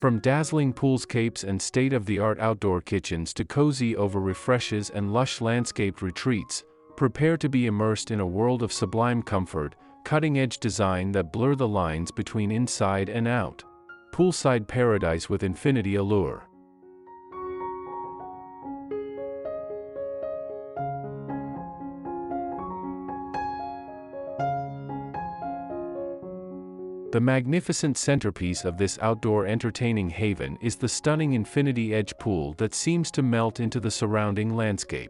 From dazzling poolscapes and state-of-the-art outdoor kitchens to cozy over-refreshes and lush landscaped retreats, prepare to be immersed in a world of sublime comfort, cutting-edge design that blur the lines between inside and out. Poolside paradise with infinity allure. The magnificent centerpiece of this outdoor entertaining haven is the stunning infinity edge pool that seems to melt into the surrounding landscape.